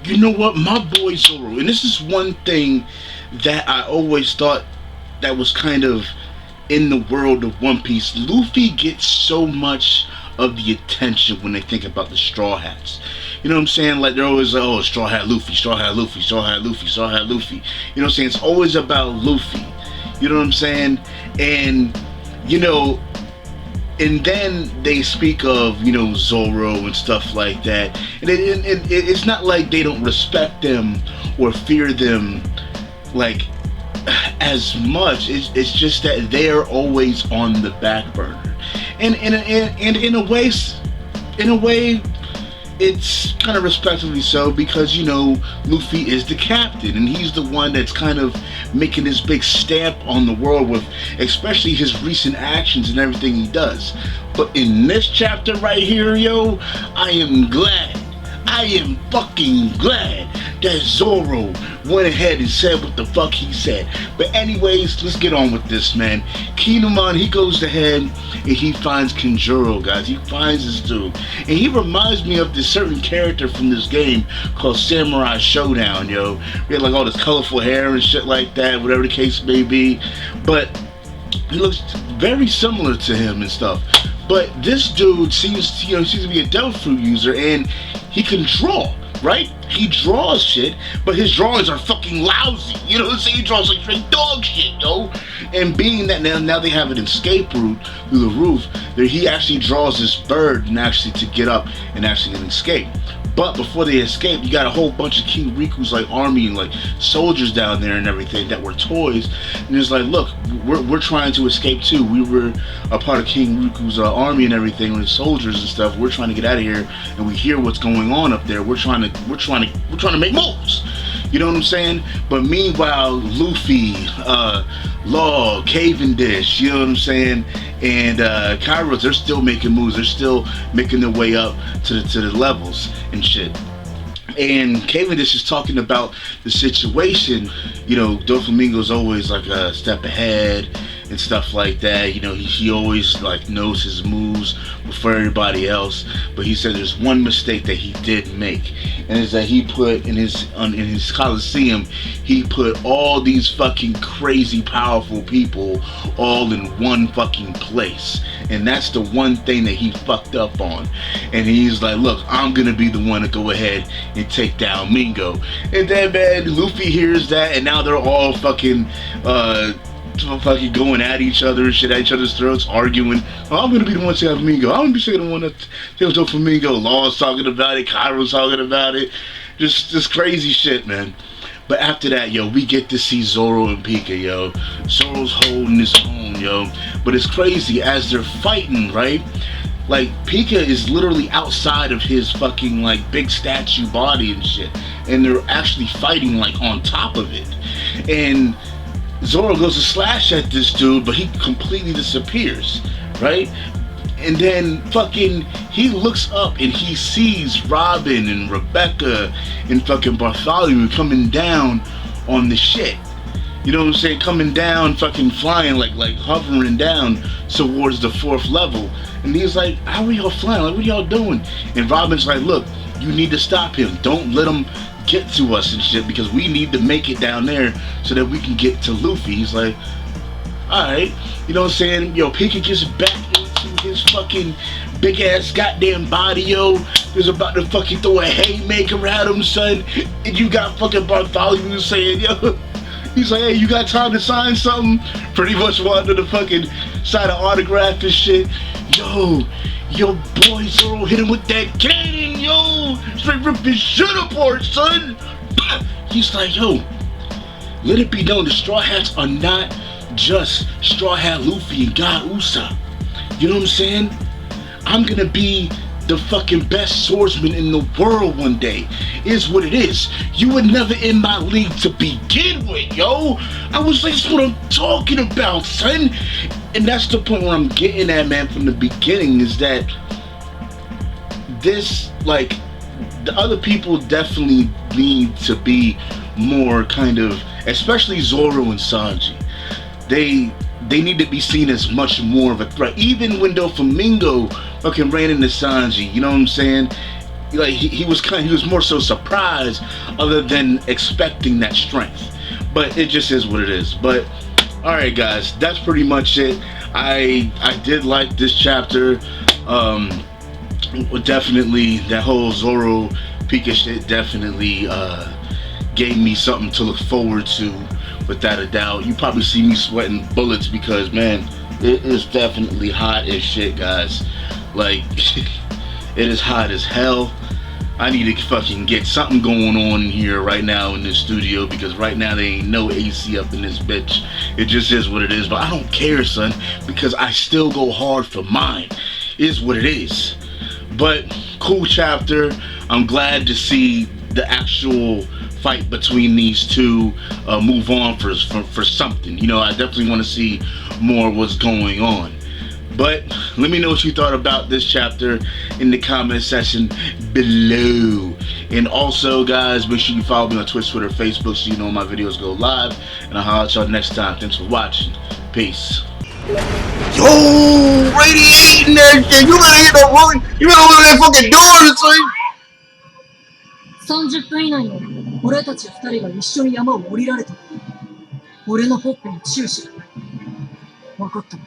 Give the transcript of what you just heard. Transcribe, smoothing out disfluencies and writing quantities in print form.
you know what, my boy Zoro, and this is one thing that I always thought that was kind of in the world of One Piece. Luffy gets so much of the attention when they think about the Straw Hats. You know what I'm saying? Like, they're always like, oh, Straw Hat Luffy, Straw Hat Luffy, Straw Hat Luffy, Straw Hat Luffy. You know what I'm saying? It's always about Luffy. You know what I'm saying? And, you know, and then they speak of, you know, Zoro and stuff like that. And it's not like they don't respect them or fear them, like, as much. It's just that they're always on the back burner. And in a way, it's kind of respectfully so, because, you know, Luffy is the captain and he's the one that's kind of making this big stamp on the world with especially his recent actions and everything he does. But in this chapter right here, yo, I am fucking glad that Zoro went ahead and said what the fuck he said. But anyways, let's get on with this, man. Kinemon, he goes ahead and he finds Kanjuro, guys. He finds this dude. And he reminds me of this certain character from this game called Samurai Showdown, yo. He had like all this colorful hair and shit like that, whatever the case may be. But he looks very similar to him and stuff. But this dude seems to be a devil fruit user, and he can draw, right? He draws shit, but his drawings are fucking lousy. You know what I'm saying? He draws like straight dog shit, yo. And being that now they have an escape route through the roof, there he actually draws this bird and actually to get up and actually escape. But before they escape, you got a whole bunch of King Riku's like army and like soldiers down there and everything that were toys. And it's like, look, we're trying to escape too. We were a part of King Riku's army and everything with soldiers and stuff. We're trying to get out of here, and we hear what's going on up there. We're trying to make moves. You know what I'm saying? But meanwhile, Luffy, Law, Cavendish, you know what I'm saying, and Kairos, they're still making moves. They're still making their way up to the levels and shit. And Cavendish is talking about the situation. You know, Doflamingo's always like a step ahead and stuff like that. You know, he always like knows his moves before everybody else. But he said there's one mistake that he did make, and is that he put in his Coliseum, he put all these fucking crazy powerful people all in one fucking place. And that's the one thing that he fucked up on. And he's like, look, I'm gonna be the one to go ahead and take down Mingo. And then, man, Luffy hears that, and now they're all fucking going at each other and shit, at each other's throats, arguing. Oh, I'm gonna be the one to have Mingo. I'm gonna be the one that takes up for Mingo. Law's talking about it, Kairo's talking about it. Just crazy shit, man. But after that, yo, we get to see Zoro and Pica, yo. Zoro's holding his own, yo. But it's crazy, as they're fighting, right? Like, Pica is literally outside of his fucking, like, big statue body and shit. And they're actually fighting, like, on top of it. And Zoro goes to slash at this dude, but he completely disappears, right? And then fucking he looks up and he sees Robin and Rebecca and fucking Bartholomew coming down on the shit. You know what I'm saying? Coming down, fucking flying, like hovering down towards the 4th level. And he's like, how are y'all flying? Like, what are y'all doing? And Robin's like, look, you need to stop him. Don't let him get to us and shit, because we need to make it down there so that we can get to Luffy. He's like, alright. You know what I'm saying? Yo, Pica gets back into his fucking big ass goddamn body, yo. He's about to fucking throw a haymaker at him, son. And you got fucking Bartholomew saying, yo, he's like, hey, you got time to sign something? Pretty much wanted to fucking sign an autograph and shit. Yo, boy Zoro hit him with that cannon, yo. Straight rip his shit apart, son. He's like, yo, let it be known the Straw Hats are not just Straw Hat Luffy and God Usopp. You know what I'm saying? I'm gonna be the fucking best swordsman in the world one day. Is what it is. You were never in my league to begin with, yo. I was like, that's what I'm talking about, son. And that's the point where I'm getting at, man, from the beginning, is that this, like, the other people definitely need to be more kind of, especially Zoro and Sanji. They need to be seen as much more of a threat. Even when Doflamingo fucking ran into Sanji, you know what I'm saying? like he was more so surprised other than expecting that strength. But it just is what it is. But all right, guys, that's pretty much it. I did like this chapter. Definitely that whole Zoro Pica shit definitely gave me something to look forward to, without a doubt. You probably see me sweating bullets because, man, it is definitely hot as shit, guys. Like, it is hot as hell. I need to fucking get something going on here right now in this studio, because right now there ain't no AC up in this bitch. It just is what it is. But I don't care, son, because I still go hard for mine. It is what it is. But cool chapter. I'm glad to see the actual fight between these two move on for something. You know, I definitely want to see more of what's going on. But let me know what you thought about this chapter in the comment section below. And also, guys, make sure you follow me on Twitch, Twitter, Facebook, so you know when my videos go live. And I'll holler at y'all next time. Thanks for watching. Peace. Yo, radiating that shit. You better hit the room. You better open that fucking door, son. 30分以内に俺たち2人が一緒に山を降りられた。俺のほっぺにチューしろ。分かった。